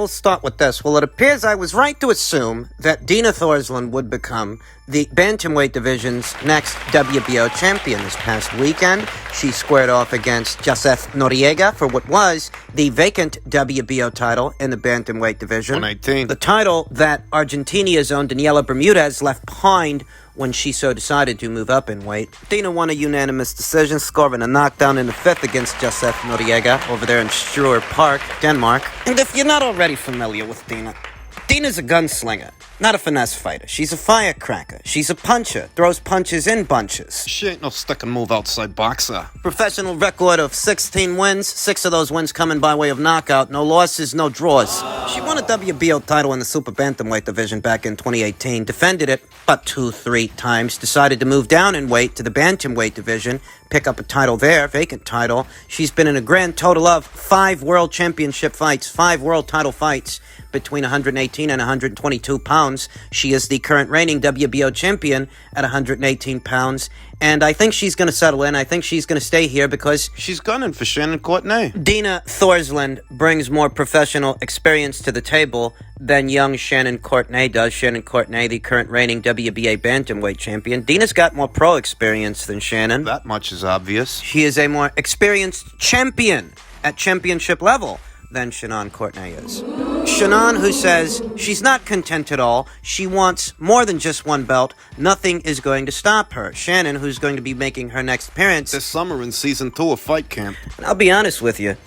we'll start with this. Well, it appears I was right to assume that Dina Thorslund would become the Bantamweight Division's next WBO champion this past weekend. She squared off against Joseph Noriega for what was the vacant WBO title in the Bantamweight Division. 118. The title that Argentinia's own Daniela Bermudez left behind when she so decided to move up in weight. Dina won a unanimous decision, scoring a knockdown in the fifth against Joseph Noriega over there in Struer Park, Denmark. And if you're not already familiar with Dina, Dina's a gunslinger, not a finesse fighter. She's a firecracker. She's a puncher, throws punches in bunches. She ain't no stick-and-move outside boxer. Professional record of 16 wins, 6 of those wins coming by way of knockout, no losses, no draws. She won a WBO title in the Super Bantamweight division back in 2018, defended it about 2-3 times, decided to move down in weight to the Bantamweight division, pick up a title there, vacant title. She's been in a grand total of 5 world championship fights, 5 world title fights between 118 and 122 pounds. She is the current reigning WBO champion at 118 pounds, and I think she's going to settle in. I think she's going to stay here because She's gunning for Shannon Courtenay. Dina Thorslund brings more professional experience to the table than young Shannon Courtenay does. Shannon Courtenay, the current reigning WBA bantamweight champion. Dina's got more pro experience than Shannon. That much is obvious. She is a more experienced champion at championship level than Shannon Courtenay is. Shannon, who says she's not content at all, she wants more than just one belt, nothing is going to stop her. Shannon, who's going to be making her next appearance This summer in Season 2 of Fight Camp. And I'll be honest with you,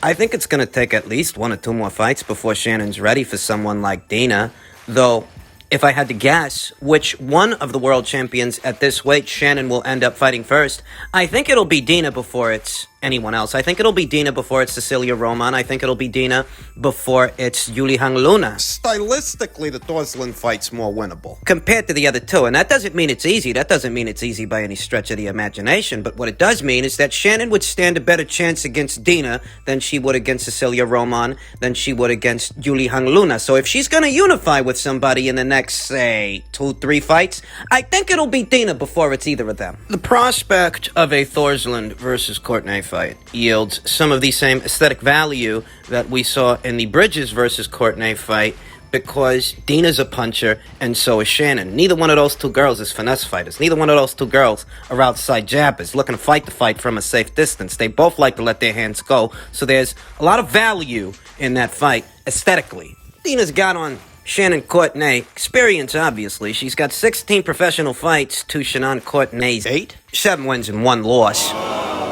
I think it's going to take at least 1 or 2 more fights before Shannon's ready for someone like Dina. Though, if I had to guess which one of the world champions at this weight Shannon will end up fighting first, I think it'll be Dina before it's anyone else. I think it'll be Dina before it's Cecilia Roman. I think it'll be Dina before it's Yuli Hangluna. Stylistically, the Thorslund fight's more winnable. Compared to the other two, and that doesn't mean it's easy. That doesn't mean it's easy by any stretch of the imagination. But what it does mean is that Shannon would stand a better chance against Dina than she would against Cecilia Roman, than she would against Yuli Hangluna. So if she's going to unify with somebody in the next, say, 2-3 fights, I think it'll be Dina before it's either of them. The prospect of a Thorslund versus Courtenay fight yields some of the same aesthetic value that we saw in the Bridges versus Courtenay fight, because Dina's a puncher and so is Shannon. Neither one of those two girls is finesse fighters. Neither one of those two girls are outside jabbers looking to fight the fight from a safe distance. They both like to let their hands go, so there's a lot of value in that fight aesthetically. Dina's got on Shannon Courtenay experience, obviously. She's got 16 professional fights to Shannon Courtenay's 8. 7 wins and 1 loss.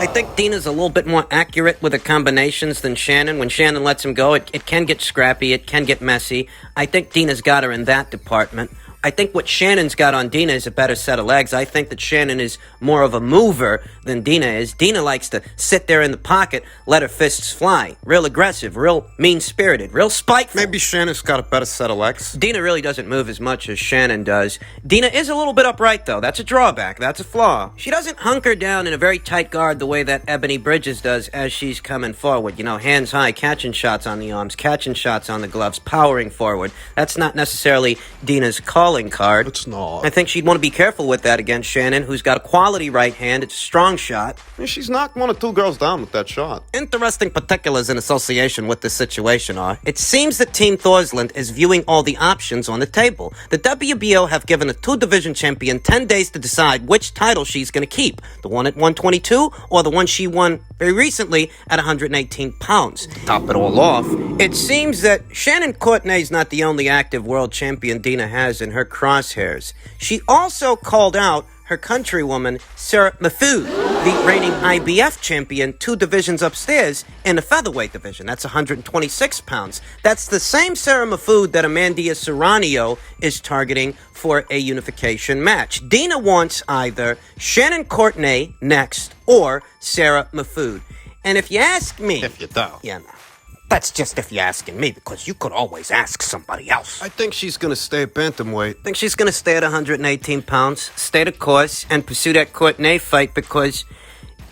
I think Dina's a little bit more accurate with the combinations than Shannon. When Shannon lets him go, it can get scrappy, it can get messy. I think Dina's got her in that department. I think what Shannon's got on Dina is a better set of legs. I think that Shannon is more of a mover than Dina is. Dina likes to sit there in the pocket, let her fists fly. Real aggressive, real mean-spirited, real spiteful. Maybe Shannon's got a better set of legs. Dina really doesn't move as much as Shannon does. Dina is a little bit upright, though. That's a drawback. That's a flaw. She doesn't hunker down in a very tight guard the way that Ebony Bridges does as she's coming forward. You know, hands high, catching shots on the arms, catching shots on the gloves, powering forward. That's not necessarily Dina's calling card. It's not. I think she'd want to be careful with that against Shannon, who's got a quality right hand. It's a strong shot. She's knocked 1 or 2 girls down with that shot. Interesting particulars in association with this situation are, it seems that Team Thorslund is viewing all the options on the table. The WBO have given a 2-division champion 10 days to decide which title she's going to keep. The one at 122 or the one she won very recently at 118 pounds. To top it all off, it seems that Shannon Courtenay's not the only active world champion Dina has in her crosshairs. She also called out her countrywoman, Sarah Mahfoud, the reigning IBF champion, 2 divisions upstairs in the featherweight division. That's 126 pounds. That's the same Sarah Mahfoud that Amandia Serrano is targeting for a unification match. Dina wants either Shannon Courtenay next or Sarah Mahfoud. And if you ask me... If you do. Yeah, no. That's just if you're asking me, because you could always ask somebody else. I think she's gonna stay at bantamweight. I think she's going to stay at 118 pounds, stay the course, and pursue that Courtenay fight, because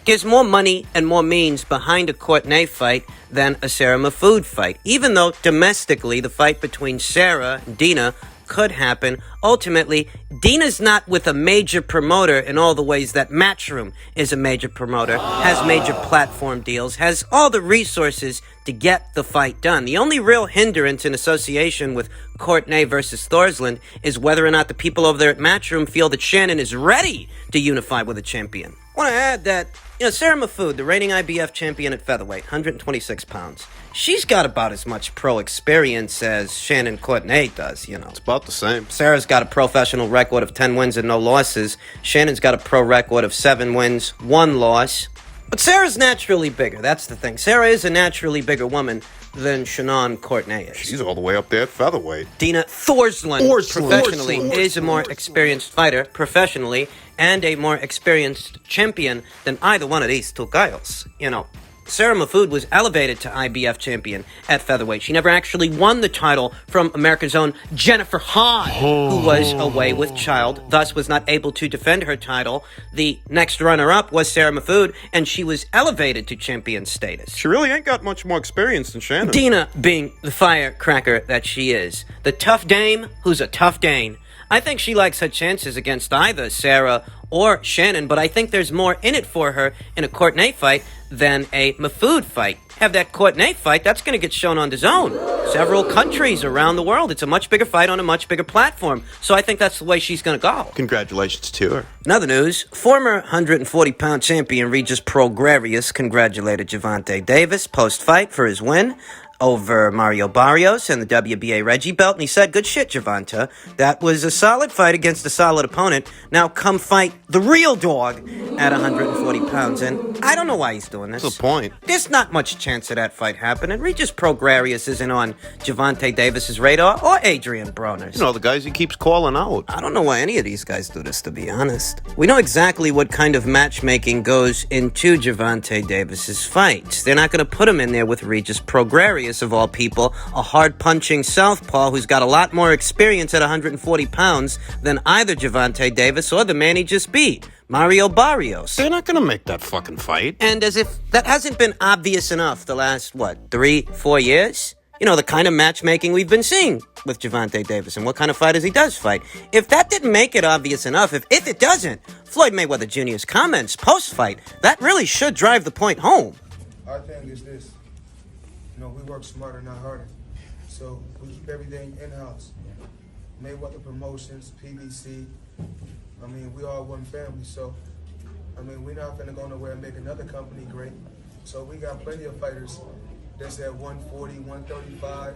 there's more money and more means behind a Courtenay fight than a Sarah Mahfoud fight. Even though domestically the fight between Sarah and Dina could happen. Ultimately, Dina's not with a major promoter in all the ways that Matchroom is a major promoter, has major platform deals, has all the resources to get the fight done. The only real hindrance in association with Courtenay versus Thorslund is whether or not the people over there at Matchroom feel that Shannon is ready to unify with a champion. I want to add that, Sarah Mahfoud, the reigning IBF champion at featherweight, 126 pounds, she's got about as much pro experience as Shannon Courtenay does, It's about the same. Sarah's got a professional record of 10 wins and no losses. Shannon's got a pro record of 7 wins, 1 loss. But Sarah's naturally bigger, that's the thing. Sarah is a naturally bigger woman than Shannon Courtenay is. She's all the way up there at featherweight. Dina Thorslund professionally is a more experienced fighter professionally and a more experienced champion than either one of these two girls. Sarah Mahfoud was elevated to IBF champion at featherweight. She never actually won the title from America's own Jennifer Hahn, who was away with child, thus was not able to defend her title. The next runner-up was Sarah Mahfoud, and she was elevated to champion status. She really ain't got much more experience than Shannon. Dina being the firecracker that she is. The tough dame who's a tough Dane. I think she likes her chances against either Sarah or Shannon, but I think there's more in it for her in a Courtenay fight than a Mahfoud fight. Have that Courtenay fight, that's going to get shown on DAZN. Several countries around the world. It's a much bigger fight on a much bigger platform. So I think that's the way she's going to go. Congratulations to her. In other news, former 140-pound champion Regis Prograis congratulated Gervonta Davis post-fight for his win over Mario Barrios and the WBA Reggie belt, and he said, "Good shit, Gervonta. That was a solid fight against a solid opponent. Now come fight the real dog at 140 pounds." And I don't know why he's doing this. What's the point? There's not much chance of that fight happening. Regis Prograis isn't on Gervonta Davis's radar or Adrian Broner's. The guys he keeps calling out. I don't know why any of these guys do this, to be honest. We know exactly what kind of matchmaking goes into Gervonta Davis's fights. They're not going to put him in there with Regis Prograis, of all people, a hard-punching southpaw who's got a lot more experience at 140 pounds than either Gervonta Davis or the man he just beat, Mario Barrios. They're not going to make that fucking fight. And as if that hasn't been obvious enough the last, 3-4 years? The kind of matchmaking we've been seeing with Gervonta Davis and what kind of fighters he does fight. If that didn't make it obvious enough, if it doesn't, Floyd Mayweather Jr.'s comments post-fight, that really should drive the point home. Our thing is this. We work smarter, not harder. So we keep everything in-house. Mayweather Promotions, PBC. We all one family. So, we're not going to go nowhere and make another company great. So we got plenty of fighters that's at 140, 135,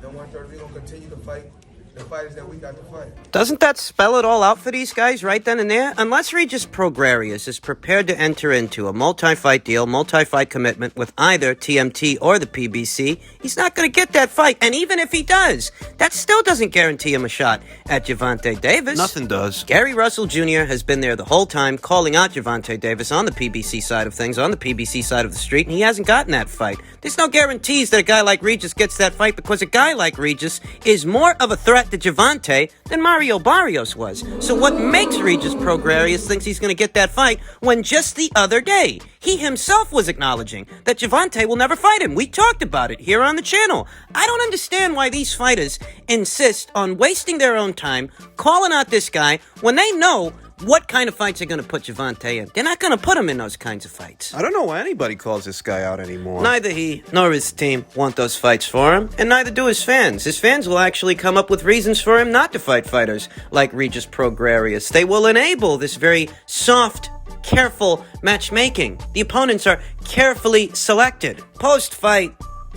and 130. We're going to continue to fight the fighters that we got to fight. Doesn't that spell it all out for these guys right then and there? Unless Regis Prograis is prepared to enter into a multi-fight deal, multi-fight commitment with either TMT or the PBC, he's not going to get that fight. And even if he does, that still doesn't guarantee him a shot at Gervonta Davis. Nothing does. Gary Russell Jr. has been there the whole time calling out Gervonta Davis on the PBC side of things, on the PBC side of the street, and he hasn't gotten that fight. There's no guarantees that a guy like Regis gets that fight because a guy like Regis is more of a threat to Gervonta than Mario Barrios was. So what makes Regis Prograis thinks he's going to get that fight when just the other day he himself was acknowledging that Gervonta will never fight him? We talked about it here on the channel. I don't understand why these fighters insist on wasting their own time calling out this guy when they know what kind of fights are going to put Gervonta in. They're not going to put him in those kinds of fights. I don't know why anybody calls this guy out anymore. Neither he nor his team want those fights for him, and neither do his fans. His fans will actually come up with reasons for him not to fight fighters like Regis Prograis. They will enable this very soft, careful matchmaking. The opponents are carefully selected. Post-fight,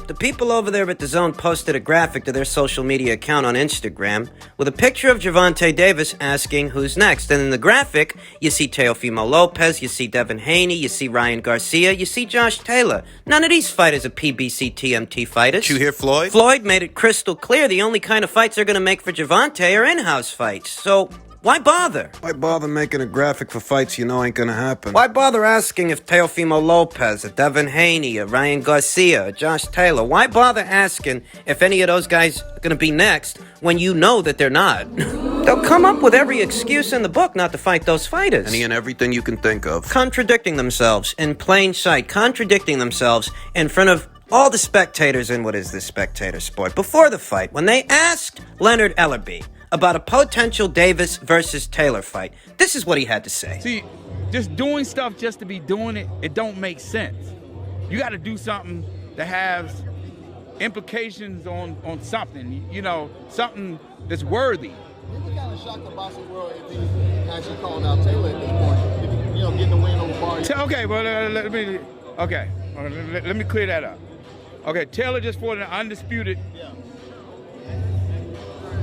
the people over there at DAZN posted a graphic to their social media account on Instagram with a picture of Gervonta Davis asking who's next. And in the graphic, you see Teofimo Lopez, you see Devin Haney, you see Ryan Garcia, you see Josh Taylor. None of these fighters are PBC TMT fighters. Did you hear Floyd? Floyd made it crystal clear the only kind of fights they're going to make for Gervonta are in-house fights. So why bother? Why bother making a graphic for fights ain't gonna happen? Why bother asking if Teofimo Lopez, or Devin Haney, or Ryan Garcia, or Josh Taylor, why bother asking if any of those guys are gonna be next when you know that they're not? They'll come up with every excuse in the book not to fight those fighters. Any and everything you can think of. Contradicting themselves in plain sight, contradicting themselves in front of all the spectators in what is this spectator sport. Before the fight, when they asked Leonard Ellerby about a potential Davis versus Taylor fight. This is what he had to say. See, just doing stuff just to be doing it, it don't make sense. You got to do something that has implications on something, you know, something that's worthy. People kind of shocked the boxing world if he's actually calling out Taylor at this point. If he, getting the win over Barry. Okay, well, let me clear that up. Okay, Taylor just fought an undisputed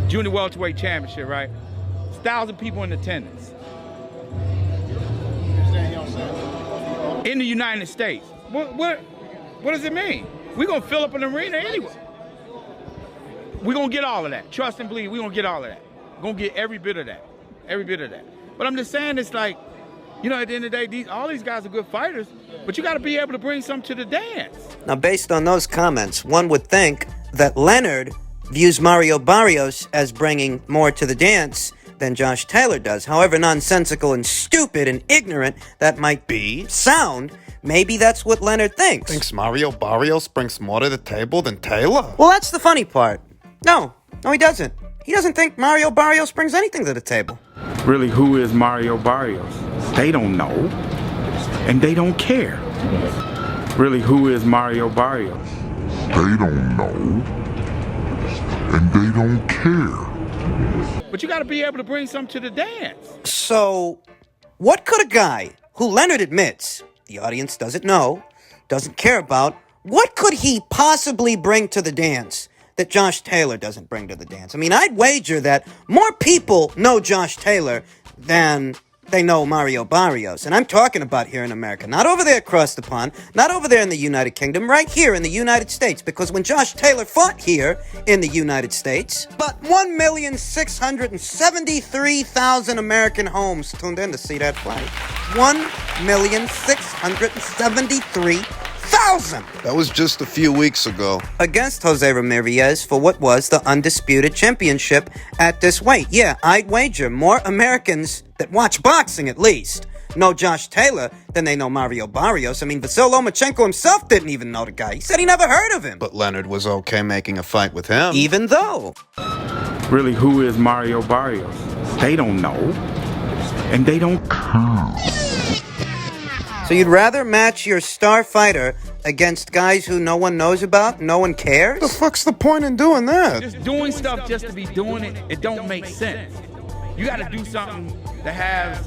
junior welterweight championship, right? 1,000 people in attendance. In the United States. What does it mean? We're gonna fill up an arena anyway. We're gonna get all of that. Trust and believe, we're gonna get all of that. We're gonna get every bit of that. Every bit of that. But I'm just saying, it's like, you know, at the end of the day, all these guys are good fighters, but you gotta be able to bring some to the dance. Now, based on those comments, one would think that Leonard views Mario Barrios as bringing more to the dance than Josh Taylor does. However nonsensical and stupid and ignorant that might sound, maybe that's what Leonard thinks. Thinks Mario Barrios brings more to the table than Taylor? Well, that's the funny part. No, he doesn't. He doesn't think Mario Barrios brings anything to the table. Really, who is Mario Barrios? They don't know, and they don't care. Really, who is Mario Barrios? They don't know, and they don't care. But you got to be able to bring some to the dance. So, what could a guy who Leonard admits the audience doesn't know, doesn't care about, what could he possibly bring to the dance that Josh Taylor doesn't bring to the dance? I mean, I'd wager that more people know Josh Taylor than they know Mario Barrios. And I'm talking about here in America, not over there across the pond, not over there in the United Kingdom, right here in the United States. Because when Josh Taylor fought here in the United States, about 1,673,000 American homes tuned in to see that fight. 1,673,000! That was just a few weeks ago. Against Jose Ramirez for what was the undisputed championship at this weight. Yeah, I'd wager more Americans that watch boxing, at least, know Josh Taylor than they know Mario Barrios. I mean, Vasyl Lomachenko himself didn't even know the guy. He said he never heard of him. But Leonard was okay making a fight with him. Even though. Really, who is Mario Barrios? They don't know, and they don't care. So you'd rather match your star fighter against guys who no one knows about, no one cares? The fuck's the point in doing that? Just doing stuff just to be doing it, it don't make sense. You got to do something that has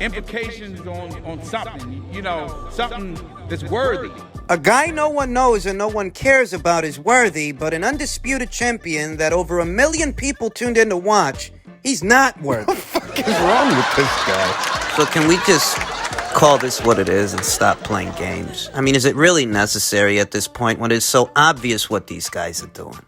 implications on something, you know, something that's worthy. A guy no one knows and no one cares about is worthy, but an undisputed champion that over 1 million people tuned in to watch, he's not worthy. What the fuck is wrong with this guy? So can we just call this what it is and stop playing games? I mean, is it really necessary at this point when it's so obvious what these guys are doing?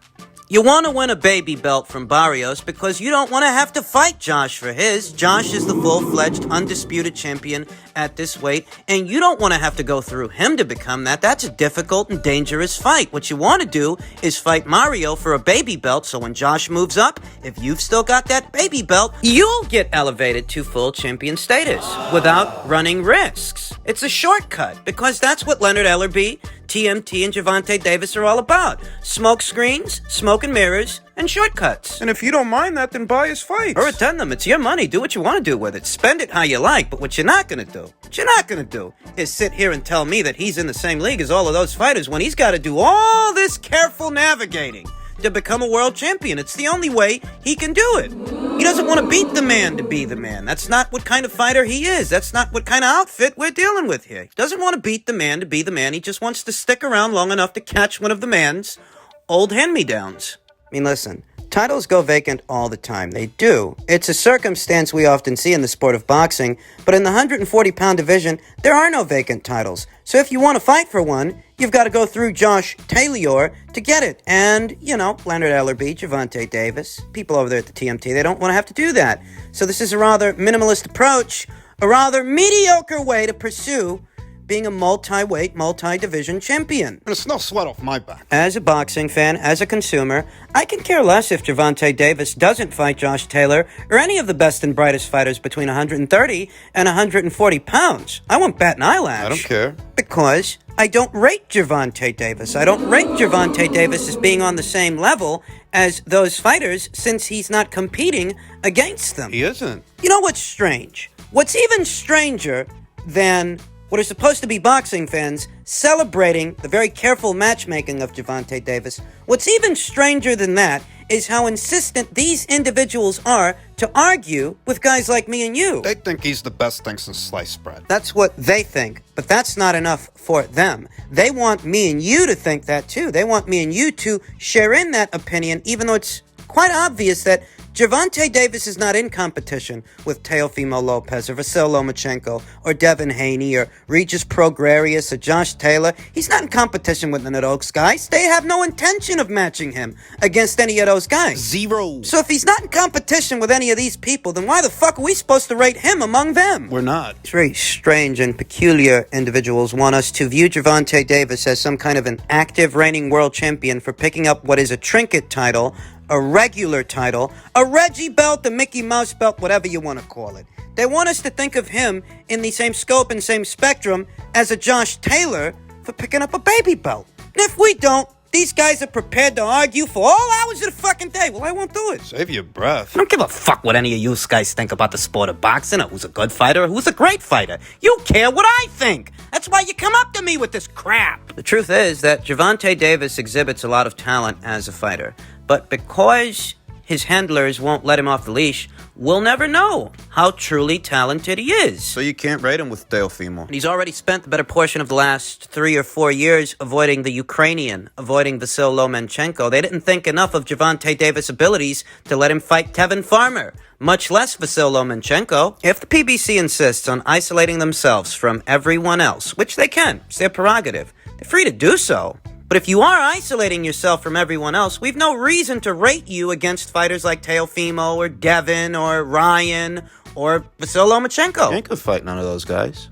You want to win a baby belt from Barrios because you don't want to have to fight Josh for his. Josh is the full-fledged, undisputed champion at this weight, and you don't want to have to go through him to become that. That's a difficult and dangerous fight. What you want to do is fight Mario for a baby belt, so when Josh moves up, if you've still got that baby belt, you'll get elevated to full champion status without running risks. It's a shortcut, because that's what Leonard Ellerbe, TMT, and Gervonta Davis are all about. Smoke screens, smoke and mirrors, and shortcuts. And if you don't mind that, then buy his fights. Or attend them. It's your money. Do what you want to do with it. Spend it how you like. But what you're not going to do is sit here and tell me that he's in the same league as all of those fighters when he's got to do all this careful navigating to become a world champion. It's the only way he can do it. He doesn't want to beat the man to be the man. That's not what kind of fighter he is. That's not what kind of outfit we're dealing with here. He doesn't want to beat the man to be the man. He just wants to stick around long enough to catch one of the man's old hand-me-downs. I mean, listen, titles go vacant all the time. They do. It's a circumstance we often see in the sport of boxing, but in the 140-pound division, there are no vacant titles. So if you want to fight for one, you've got to go through Josh Taylor to get it. And, you know, Leonard Ellerbe, Gervonta Davis, people over there at the TMT, they don't want to have to do that. So this is a rather minimalist approach, a rather mediocre way to pursue being a multi-weight, multi-division champion. And it's no sweat off my back. As a boxing fan, as a consumer, I can care less if Gervonta Davis doesn't fight Josh Taylor or any of the best and brightest fighters between 130 and 140 pounds. I won't bat an eyelash. I don't care. Because I don't rate Gervonta Davis. I don't rate Gervonta Davis as being on the same level as those fighters since he's not competing against them. He isn't. You know what's strange? What's even stranger than what are supposed to be boxing fans celebrating the very careful matchmaking of Gervonta Davis, what's even stranger than that is how insistent these individuals are to argue with guys like me and you. They think he's the best thing since sliced bread. That's what they think, but that's not enough for them. They want me and you to think that too. They want me and you to share in that opinion, even though it's quite obvious that Gervonta Davis is not in competition with Teofimo Lopez or Vasyl Lomachenko or Devin Haney or Regis Prograis or Josh Taylor. He's not in competition with none of those guys. They have no intention of matching him against any of those guys. Zero. So if he's not in competition with any of these people, then why the fuck are we supposed to rate him among them? We're not. It's very strange and peculiar individuals want us to view Gervonta Davis as some kind of an active reigning world champion for picking up what is a trinket title, a regular title, a Reggie belt, a Mickey Mouse belt, whatever you want to call it. They want us to think of him in the same scope and same spectrum as a Josh Taylor for picking up a baby belt. And if we don't, these guys are prepared to argue for all hours of the fucking day. Well, I won't do it. Save your breath. I don't give a fuck what any of you guys think about the sport of boxing or who's a good fighter or who's a great fighter. You care what I think. That's why you come up to me with this crap. The truth is that Gervonta Davis exhibits a lot of talent as a fighter. But because his handlers won't let him off the leash, we'll never know how truly talented he is. So you can't rate him with Teofimo. And he's already spent the better portion of the last 3 or 4 years avoiding the Ukrainian, avoiding Vasyl Lomachenko. They didn't think enough of Gervonta Davis' abilities to let him fight Tevin Farmer, much less Vasyl Lomachenko. If the PBC insists on isolating themselves from everyone else, which they can, it's their prerogative, they're free to do so. But if you are isolating yourself from everyone else, we've no reason to rate you against fighters like Teofimo or Devin or Ryan or Vasyl Lomachenko. You ain't gonna fight none of those guys.